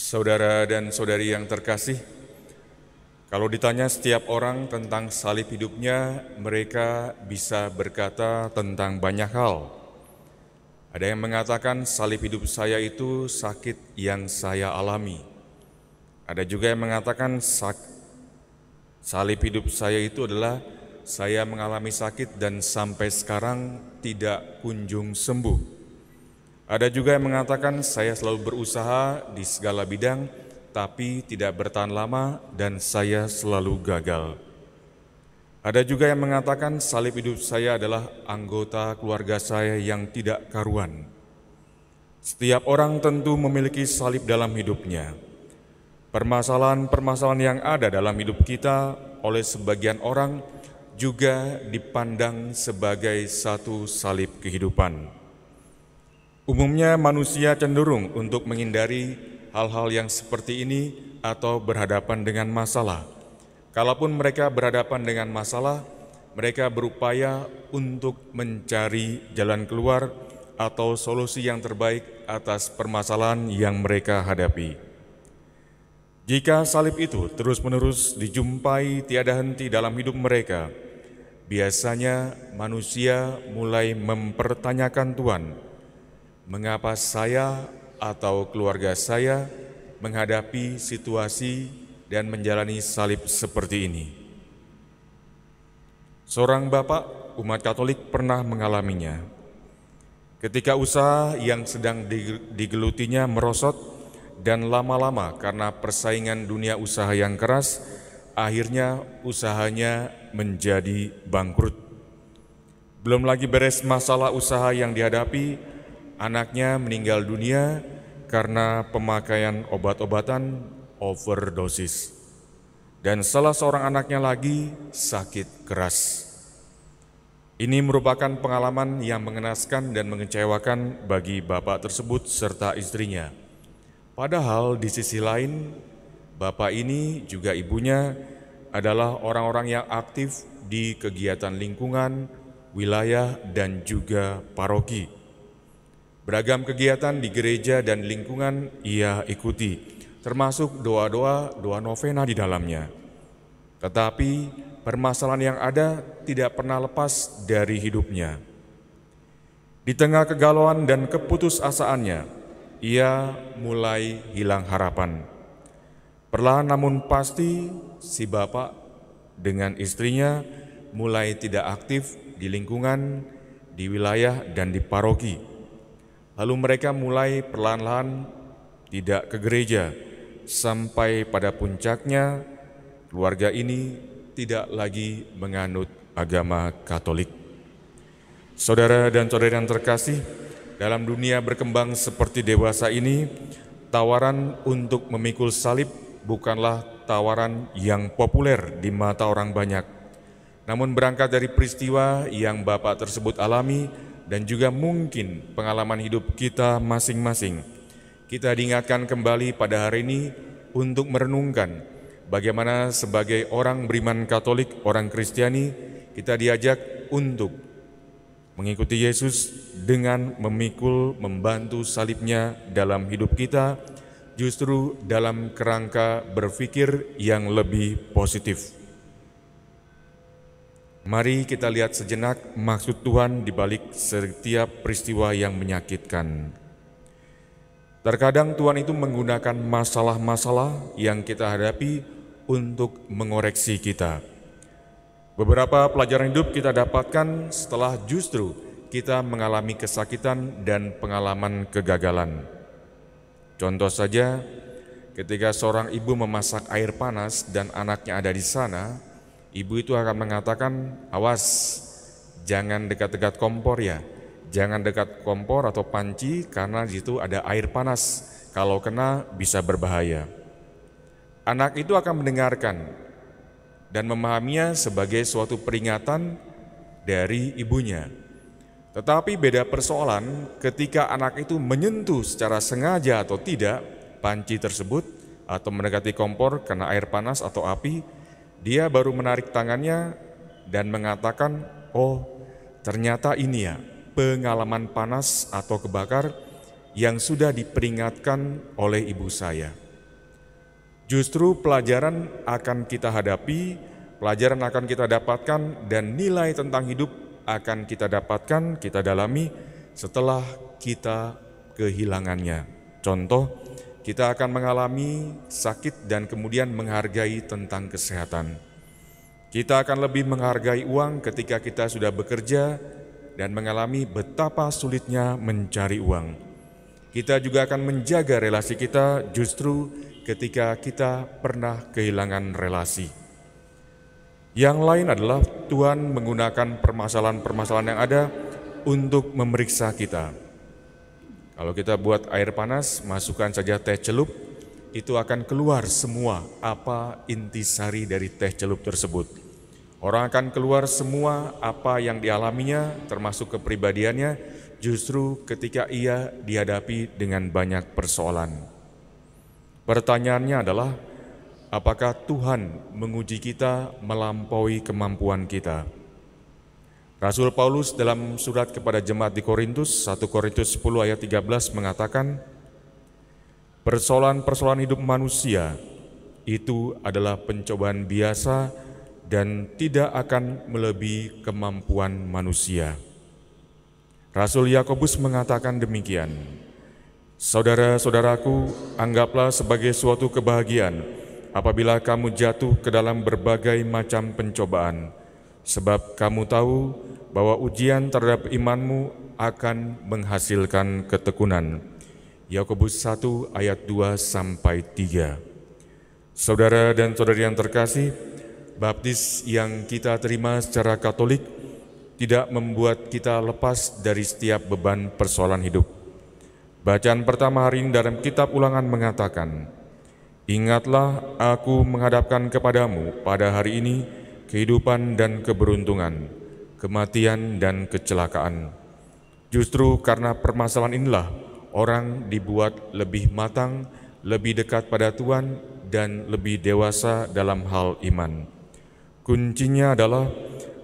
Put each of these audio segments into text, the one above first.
Saudara dan saudari yang terkasih, kalau ditanya setiap orang tentang salib hidupnya, mereka bisa berkata tentang banyak hal. Ada yang mengatakan salib hidup saya itu sakit yang saya alami. Ada juga yang mengatakan salib hidup saya itu adalah saya mengalami sakit dan sampai sekarang tidak kunjung sembuh. Ada juga yang mengatakan saya selalu berusaha di segala bidang, tapi tidak bertahan lama dan saya selalu gagal. Ada juga yang mengatakan salib hidup saya adalah anggota keluarga saya yang tidak karuan. Setiap orang tentu memiliki salib dalam hidupnya. Permasalahan-permasalahan yang ada dalam hidup kita oleh sebagian orang juga dipandang sebagai satu salib kehidupan. Umumnya manusia cenderung untuk menghindari hal-hal yang seperti ini atau berhadapan dengan masalah. Kalaupun mereka berhadapan dengan masalah, mereka berupaya untuk mencari jalan keluar atau solusi yang terbaik atas permasalahan yang mereka hadapi. Jika salib itu terus-menerus dijumpai tiada henti dalam hidup mereka, biasanya manusia mulai mempertanyakan Tuhan, mengapa saya atau keluarga saya menghadapi situasi dan menjalani salib seperti ini? Seorang bapak umat Katolik pernah mengalaminya. Ketika usaha yang sedang digelutinya merosot dan lama-lama karena persaingan dunia usaha yang keras, akhirnya usahanya menjadi bangkrut. Belum lagi beres masalah usaha yang dihadapi, anaknya meninggal dunia karena pemakaian obat-obatan overdosis. Dan salah seorang anaknya lagi sakit keras. Ini merupakan pengalaman yang mengenaskan dan mengecewakan bagi bapak tersebut serta istrinya. Padahal di sisi lain, bapak ini juga ibunya adalah orang-orang yang aktif di kegiatan lingkungan, wilayah, dan juga paroki. Beragam kegiatan di gereja dan lingkungan ia ikuti, termasuk doa-doa, doa novena di dalamnya. Tetapi permasalahan yang ada tidak pernah lepas dari hidupnya. Di tengah kegalauan dan keputusasaannya, ia mulai hilang harapan. Perlahan namun pasti si bapak dengan istrinya mulai tidak aktif di lingkungan, di wilayah, dan di paroki. Lalu mereka mulai perlahan-lahan tidak ke gereja, sampai pada puncaknya keluarga ini tidak lagi menganut agama Katolik. Saudara dan saudari yang terkasih, dalam dunia berkembang seperti dewasa ini, tawaran untuk memikul salib bukanlah tawaran yang populer di mata orang banyak. Namun berangkat dari peristiwa yang bapak tersebut alami, dan juga mungkin pengalaman hidup kita masing-masing, kita diingatkan kembali pada hari ini untuk merenungkan bagaimana sebagai orang beriman Katolik, orang Kristiani, kita diajak untuk mengikuti Yesus dengan memikul, membantu salibnya dalam hidup kita, justru dalam kerangka berpikir yang lebih positif. Mari kita lihat sejenak maksud Tuhan di balik setiap peristiwa yang menyakitkan. Terkadang Tuhan itu menggunakan masalah-masalah yang kita hadapi untuk mengoreksi kita. Beberapa pelajaran hidup kita dapatkan setelah justru kita mengalami kesakitan dan pengalaman kegagalan. Contoh saja, ketika seorang ibu memasak air panas dan anaknya ada di sana, ibu itu akan mengatakan, awas, jangan dekat-dekat kompor ya. Jangan dekat kompor atau panci karena di situ ada air panas. Kalau kena bisa berbahaya. Anak itu akan mendengarkan dan memahaminya sebagai suatu peringatan dari ibunya. Tetapi beda persoalan ketika anak itu menyentuh secara sengaja atau tidak panci tersebut atau mendekati kompor karena air panas atau api, dia baru menarik tangannya dan mengatakan, oh ternyata ini ya pengalaman panas atau kebakar yang sudah diperingatkan oleh ibu saya. Justru pelajaran akan kita hadapi, pelajaran akan kita dapatkan, dan nilai tentang hidup akan kita dapatkan, kita dalami setelah kita kehilangannya. Contoh, kita akan mengalami sakit dan kemudian menghargai tentang kesehatan. Kita akan lebih menghargai uang ketika kita sudah bekerja dan mengalami betapa sulitnya mencari uang. Kita juga akan menjaga relasi kita justru ketika kita pernah kehilangan relasi. Yang lain adalah Tuhan menggunakan permasalahan-permasalahan yang ada untuk memeriksa kita. Kalau kita buat air panas, masukkan saja teh celup, itu akan keluar semua apa intisari dari teh celup tersebut. Orang akan keluar semua apa yang dialaminya, termasuk kepribadiannya, justru ketika ia dihadapi dengan banyak persoalan. Pertanyaannya adalah, apakah Tuhan menguji kita melampaui kemampuan kita? Rasul Paulus dalam surat kepada jemaat di Korintus, 1 Korintus 10 ayat 13 mengatakan, persoalan-persoalan hidup manusia itu adalah pencobaan biasa dan tidak akan melebihi kemampuan manusia. Rasul Yakobus mengatakan demikian, saudara-saudaraku, anggaplah sebagai suatu kebahagiaan apabila kamu jatuh ke dalam berbagai macam pencobaan, sebab kamu tahu bahwa ujian terhadap imanmu akan menghasilkan ketekunan. Yakobus 1 ayat 2-3. Saudara dan saudari yang terkasih, baptis yang kita terima secara Katolik tidak membuat kita lepas dari setiap beban persoalan hidup. Bacaan pertama hari ini dalam kitab Ulangan mengatakan, ingatlah aku menghadapkan kepadamu pada hari ini kehidupan dan keberuntungan, kematian dan kecelakaan. Justru karena permasalahan inilah orang dibuat lebih matang, lebih dekat pada Tuhan, dan lebih dewasa dalam hal iman. Kuncinya adalah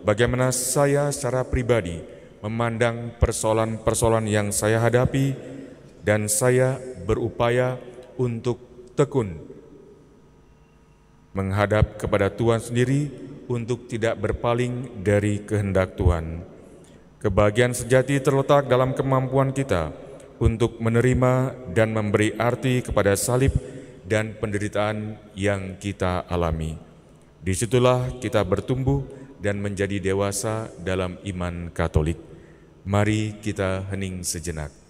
bagaimana saya secara pribadi memandang persoalan-persoalan yang saya hadapi, dan saya berupaya untuk tekun menghadap kepada Tuhan sendiri untuk tidak berpaling dari kehendak Tuhan. Kebahagiaan sejati terletak dalam kemampuan kita untuk menerima dan memberi arti kepada salib dan penderitaan yang kita alami. Disitulah kita bertumbuh dan menjadi dewasa dalam iman Katolik. Mari kita hening sejenak.